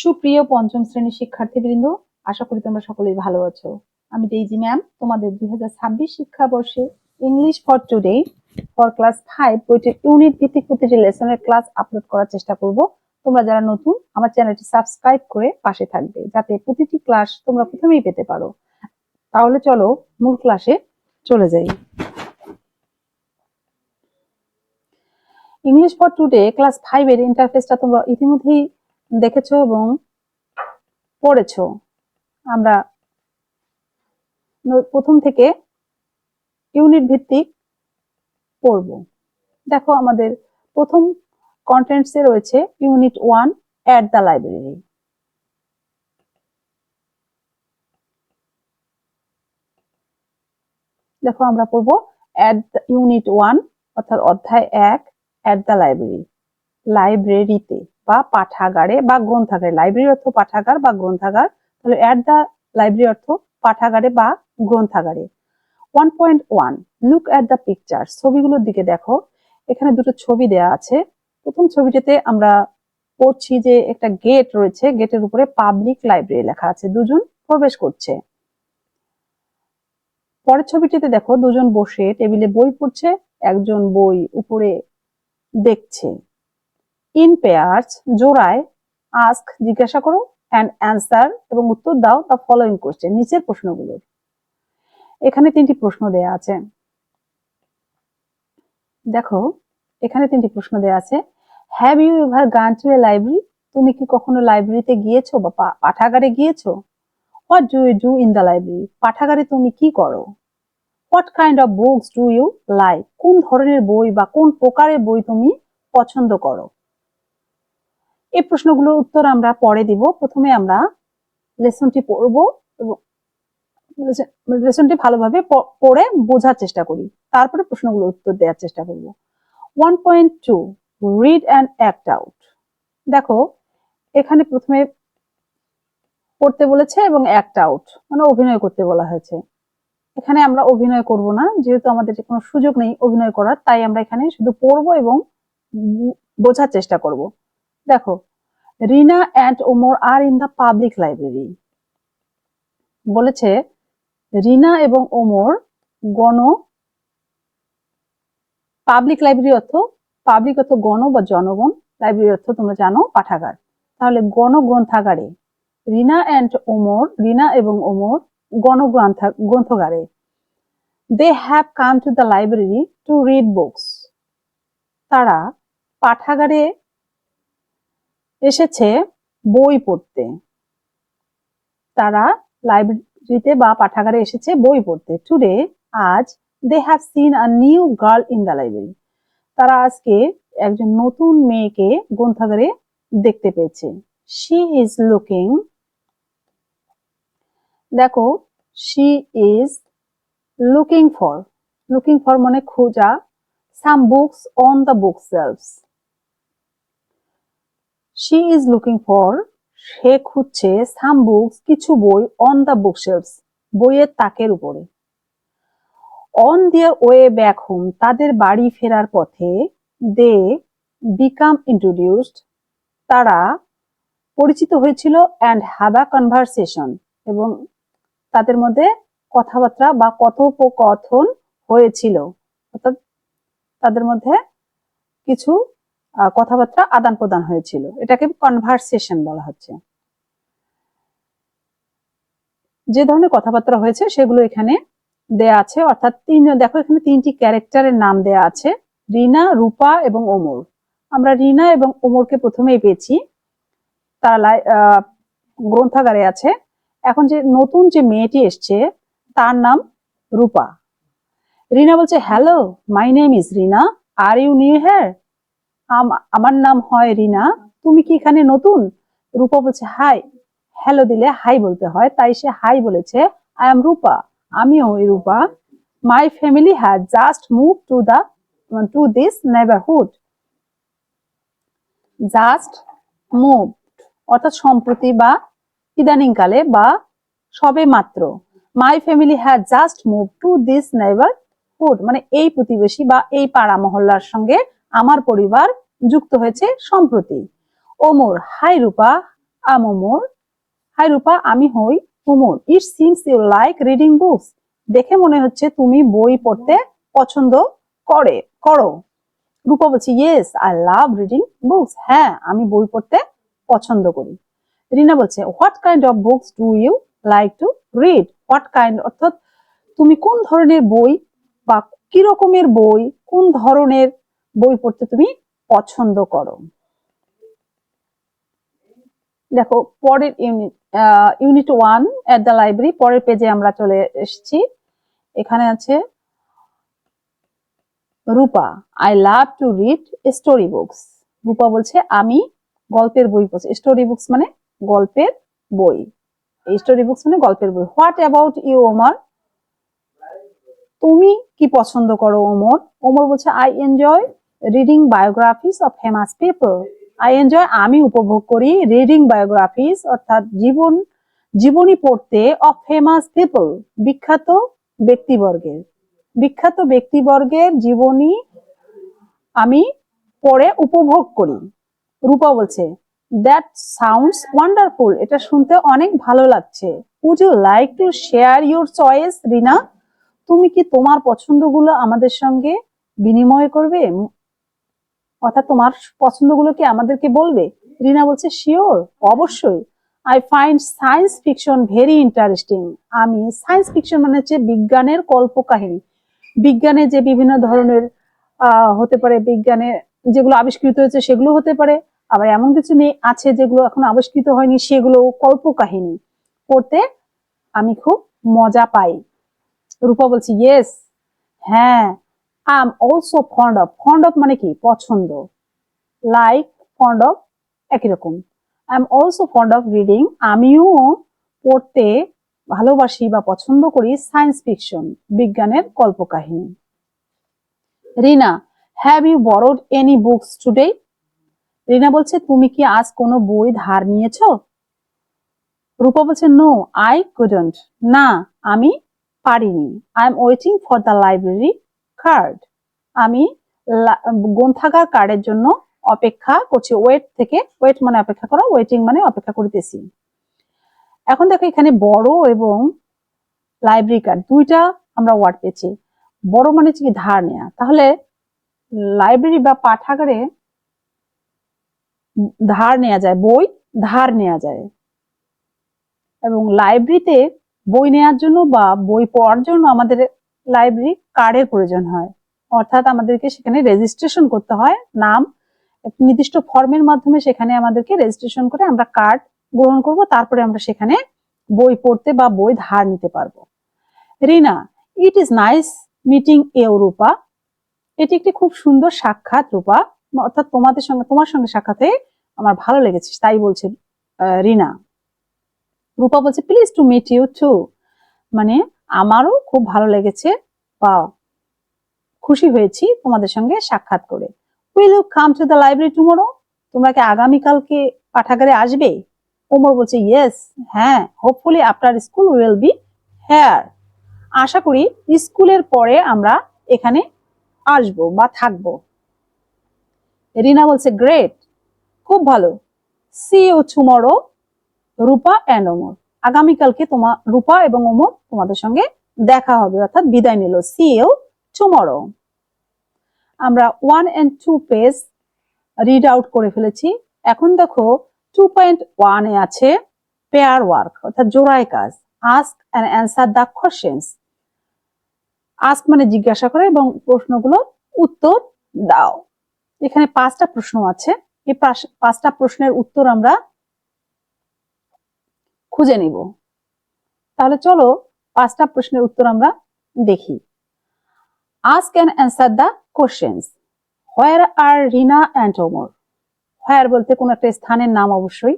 সুপ্রিয় পঞ্চম শ্রেণীর শিক্ষার্থীবৃন্দ, আশা করি তোমরা সকলেই ভালো আছো। আমি ডেইজি ম্যাম তোমাদের 2026 শিক্ষাবর্ষে English for today for class 5 বইটির ইউনিট ভিত্তিক প্রতিটি লেসনের ক্লাস আপলোড করার চেষ্টা করব। তোমরা যারা নতুন আমার চ্যানেলটি সাবস্ক্রাইব করে পাশে থাকবে, যাতে প্রতিটি ক্লাস তোমরা প্রথমেই পেতে পারো। তাহলে চলো মূল ক্লাসে চলে যাই। ইংলিশ ফর টুডে ক্লাস 5 এর ইন্টারফেসটা তোমরা ইতিমধ্যেই দেখেছো এবং পড়েছো। আমরা প্রথম থেকে ইউনিট ভিত্তিক পড়ব। দেখো, আমাদের প্রথম কন্টেন্টসে রয়েছে ইউনিট 1 এট দ্য লাইব্রেরি। দেখো, আমরা পড়ব ইউনিট 1 অর্থাৎ অধ্যায় 1 এট দ্য লাইব্রেরি, লাইব্রেরিতে বা পাঠাগারে বা গ্রন্থাগারে। লাইব্রেরি অর্থ পাঠাগার বা গ্রন্থাগার, তাহলে এট দ্য লাইব্রেরি অর্থ পাঠাগারে বা গ্রন্থাগারে। 1.1 লুক এট দ্য পিকচার, ছবিগুলোর দিকে দেখো। এখানে দুটো ছবি দেয়া আছে। প্রথম ছবিটিতে আমরা পড়ছি যে একটা গেট রয়েছে, গেটের উপরে পাবলিক লাইব্রেরি লেখা আছে, দুজন প্রবেশ করছে। পরের ছবিটিতে দেখো দুজন বসে টেবিলে বই পড়ছে, একজন বই উপরে দেখছে। ইন পেয়ার্স, জোড়ায়, আস্ক জিজ্ঞাসা করো, অ্যান্ড অ্যান্সার এবং উত্তর দাও দ্য ফলোইং কোশ্চেন, নিচের প্রশ্নগুলোর। এখানে তিনটি প্রশ্ন দেয়া আছে। দেখো, এখানে তিনটি প্রশ্ন দেয়া আছে। Have you ever gone to a library, তুমি কি কখনো লাইব্রেরিতে গিয়েছো বা পাঠাগারে গিয়েছো? What do you do in the library, পাঠাগারে তুমি কি করো? What kind of books do you like, কোন ধরনের বই বা কোন প্রকারের বই তুমি পছন্দ করো? এই প্রশ্নগুলোর উত্তর আমরা পরে দিব। প্রথমে আমরা লেসনটি পড়বো এবং লেসনটি ভালোভাবে পড়ে বোঝার চেষ্টা করি, তারপরে প্রশ্নগুলোর উত্তর দেওয়ার চেষ্টা করব। 1.2 রিড অ্যান্ড অ্যাক্ট আউট। দেখো, এখানে প্রথমে পড়তে বলেছে এবং অ্যাক্ট আউট মানে অভিনয় করতে বলা হয়েছে। এখানে আমরা অভিনয় করব না, যেহেতু আমাদের কোনো সুযোগ নেই অভিনয় করার, তাই আমরা এখানে শুধু পড়বো এবং বোঝার চেষ্টা করব। দেখো, Rina and Omar are in the public library. বলেছে রিনা এবং ওমর পাবলিক লাইব্রেরি অর্থ, পাবলিক অর্থ গণ বা জনগণ, লাইব্রেরি অর্থ তোমরা জানো পাঠাগার, তাহলে গণগ্রন্থাগারে। রিনা এবং ওমর গ্রন্থাগারে। They have come to the library to read books, তারা পাঠাগারে এসেছে বই পড়তে। তারা লাইব্রেরিতে বা পাঠাগারে এসেছে বই পড়তে। টুডে, আজ, they have seen a new girl in the library, তারা আজকে একজন নতুন মেয়েকে গ্রন্থাগারে দেখতে পেয়েছে। শি ইজ লুকিং, দেখো, শি ইজ লুকিং ফর মানে খোঁজা, some books on the book shelves. She is looking for, সে খুঁজছে, সাম বুকস কিছু বই, অন দ্য বুক শেলফস বইয়ের তাকের উপরে। On their way back home, তাদের বাড়ি ফেরার পথে। দে বিকাম ইন্ট্রোডিউসড, তারা পরিচিত হয়েছিল। অ্যান্ড হ্যাভ আ কনভারসেশন, এবং তাদের মধ্যে কথাবার্তা বা কথোপকথন হয়েছিল, অর্থাৎ তাদের মধ্যে কিছু কথাবার্তা আদান প্রদান হয়েছিল, এটাকে কনভারসেশন বলা হচ্ছে। যে ধরনের কথাবার্তা হয়েছে সেগুলো এখানে দেয়া আছে, অর্থাৎ দেখো এখানে তিনটি ক্যারেক্টারের নাম দেয়া আছে, রিনা, রূপা এবং ওমর। আমরা রিনা এবং ওমরকে প্রথমেই পেয়েছি, তারা গ্রন্থাগারে আছে। এখন যে নতুন যে মেয়েটি এসছে তার নাম রূপা। রিনা বলছে, hello, my name is Rina, are you new here, আমার নাম হয় রিনা, তুমি কি এখানে নতুন? রূপা বলছে, হাই, হ্যালো দিলে হাই বলতে হয়, তাই সে হাই বলেছে। আই এম রূপা, আমি ওই Rupa. My family has just move to this neighbourhood, just move অর্থাৎ সম্প্রতি বা ইদানিংকালে বা সবে মাত্র। My family has just move to this neighbourhood মানে এই প্রতিবেশী বা এই পাড়া মহল্লার সঙ্গে আমার পরিবার যুক্ত হয়েছে সম্প্রতি। Omar, hi Rupa, I'm Omar. Hi Rupa, আমি হই Omar. It seems you like reading books. দেখে মনে হচ্ছে তুমি বই পড়তে পছন্দ করো। রূপা বলছে yes I love reading books. হ্যাঁ, আমি বই পড়তে পছন্দ করি। রিনা বলছে what kind of books do you like to read. What kind অর্থাৎ তুমি কোন ধরনের বই বা কি রকমের বই, কোন ধরনের বই পড়তে তুমি পছন্দ করো। দেখো পরের ইউনিট 1 এট দ্য লাইব্রেরি, পরের পেজে আমরা চলে এসেছি। এখানে আছে Rupa I love to read story books. Rupa বলছে আমি গল্পের বই পড়ছি। স্টোরি বুকস মানে গল্পের বই। স্টোরি বুকস মানে গল্পের বই। What about you Omar. তুমি কি পছন্দ করো ওমর। ওমর বলছে I enjoy reading biographies of famous people. I enjoy আমি উপভোগ করি রিডিং বায়োগ্রাফিস অর্থাৎ জীবনী পড়তে অফ ফেমাস পিপল বিখ্যাত ব্যক্তিবর্গের জীবনী আমি পড়ে উপভোগ করি। রূপা বলছে দ্যাট সাউন্ডস ওয়ান্ডারফুল। এটা শুনতে অনেক ভালো লাগছে। Would you like to share your choice Rina. তুমি কি তোমার পছন্দগুলো আমাদের সঙ্গে বিনিময় করবে, অর্থাৎ তোমার পছন্দগুলো কি আমাদেরকে বলবে। রিনা বলছে শিওর, অবশ্যই। I find science fiction very interesting. আমি সায়েন্স ফিকশন মানে হচ্ছে বিজ্ঞানের কল্পকাহিনী। বিজ্ঞানে যে বিভিন্ন ধরনের হতে পারে, বিজ্ঞানে যেগুলো আবিষ্কৃত হয়েছে সেগুলো হতে পারে, আবার এমন কিছু নেই আছে যেগুলো এখন আবিষ্কৃত হয়নি, সেগুলো কল্পকাহিনী পড়তে আমি খুব মজা পাই। রূপা বলছি ইয়েস, হ্যাঁ। I am also fond of মানে কি পছন্দ, লাইক ফন্ড অফ একই রকম। I am also fond of reading, আমিও পড়তে ভালোবাসি বা পছন্দ করি সায়েন্স ফিকশন বিজ্ঞানের কল্পকাহিনী। Rina have you borrowed any books today. Rina বলছে তুমি কি আজ কোনো বই ধার নিয়েছো। রূপা বলছে নো আই কুডন্ট। না, আমি পারিনি। I am waiting for the library card. আমি গ্রন্থাগার কার্ডের জন্য অপেক্ষা করছি। ওয়েট মানে অপেক্ষা করা, ওয়েটিং মানে অপেক্ষা করতেছি। এখন দেখো এখানে বড় এবং লাইব্রেরি কার্ড দুইটা আমরা ওয়ার্ড পেয়েছি। বড় মানে কি ধার নেয়া, তাহলে লাইব্রেরি বা পাঠাগারে ধার নেওয়া যায়, বই ধার নেওয়া যায়। এবং লাইব্রেরিতে বই নেওয়ার জন্য বা বই পড়ার জন্য আমাদের লাইব্রেরি কার্ডের প্রয়োজন হয়, অর্থাৎ আমাদেরকে সেখানে রেজিস্ট্রেশন করতে হয়। নাম নির্দিষ্ট ফর্মের মাধ্যমে সেখানে আমাদেরকে রেজিস্ট্রেশন করে আমরা কার্ড গ্রহণ করব, তারপরে আমরা সেখানে বই পড়তে বা বই ধার নিতে পারবো। Rina it is nice meeting you Rupa. এটি একটি খুব সুন্দর সাক্ষাৎ রূপা, অর্থাৎ তোমার সঙ্গে সাক্ষাতে আমার ভালো লেগেছে তাই বলছে রিনা। রূপা বলছে please to meet you too, মানে আমারও খুব ভালো লেগেছে বা খুশি হয়েছি তোমাদের সঙ্গে সাক্ষাৎ করে। Will you come to the library tomorrow. তোমরা কি আগামীকালকে পাঠাগারে আসবে। ওমর বলছে ইয়েস, হ্যাঁ। Hopefully after school will be here. আশা করি স্কুলের পরে আমরা এখানে আসবো বা থাকবো। রিনা বলছে গ্রেট, খুব ভালো। See you tomorrow Rupa and Omar. আগামীকালকে রূপা এবং ওমর তোমাদের সঙ্গে দেখা হবে, অর্থাৎ বিদায় নিল। See you tomorrow. আমরা 1 and 2 পেজ রিড আউট করে ফেলেছি। এখন দেখো 2.1 এ আছে পেয়ার ওয়ার্ক, অর্থাৎ জোড়ায় কাজ। Ask and answer the questions. Ask মানে জিজ্ঞাসা করে এবং প্রশ্নগুলো উত্তর দাও। এখানে 5টা প্রশ্ন আছে, এই 5টা প্রশ্নের উত্তর আমরা খুঁজে নিব। তাহলে চলো 5টা প্রশ্নের উত্তর আমরা দেখি। Ask and answer the questions. Where are Rina and Omar. Where বলতে কোন একটা স্থানের নাম অবশ্যই,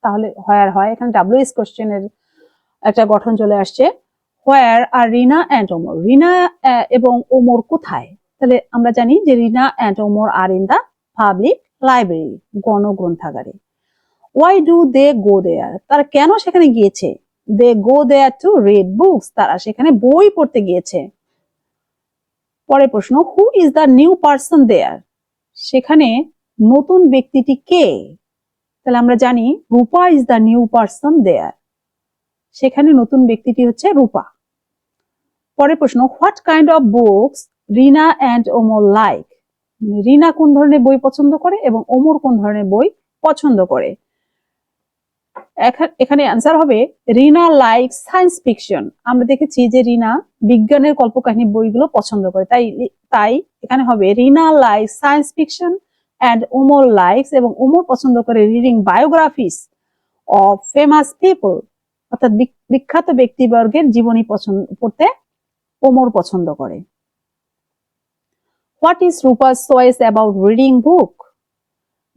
তাহলে হোয়ার হয়। এখানে ডাব্লিউএস কোশ্চেনের একটা গঠন চলে আসছে। হোয়ার আর রিনা অ্যান্ড ওমর। রিনা এবং ওমর কোথায়। তাহলে আমরা জানি যে Rina and Omar are in the public library, গণগ্রন্থাগারে। Why do they go there. তারা কেন সেখানে গিয়েছে। They go there to read books. তারা সেখানে বই পড়তে গিয়েছে। পরের প্রশ্ন who is the new person there. সেখানে নতুন ব্যক্তিটি কে। তাহলে আমরা জানি Rupa is the new person there, সেখানে নতুন ব্যক্তিটি হচ্ছে রূপা। পরের প্রশ্ন, what kind of books Rina and Omar like, রিনা কোন ধরনের বই পছন্দ করে এবং ওমর কোন ধরনের বই পছন্দ করে। এখানে অ্যান্সার হবে রিনা লাইক সায়েন্স ফিকশন। আমরা দেখেছি যে রিনা বিজ্ঞানের কল্পকাহিনী বইগুলো পছন্দ করে, তাই এখানে হবে Rina like science fiction and Omar likes, এবং ওমর পছন্দ করে reading biographies of famous people, অর্থাৎ বিখ্যাত ব্যক্তিবর্গের জীবনী পড়তে ওমর পছন্দ করে। হোয়াট ইজ রূপার চয়েস অ্যাবাউট রিডিং বুক,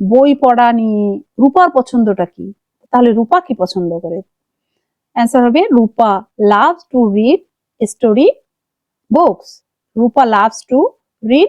বই পড়া নিয়ে রূপার পছন্দটা কি? তাহলে রূপা কি পছন্দ করে? অ্যান্সার হবে Rupa loves to read story books. Rupa loves to read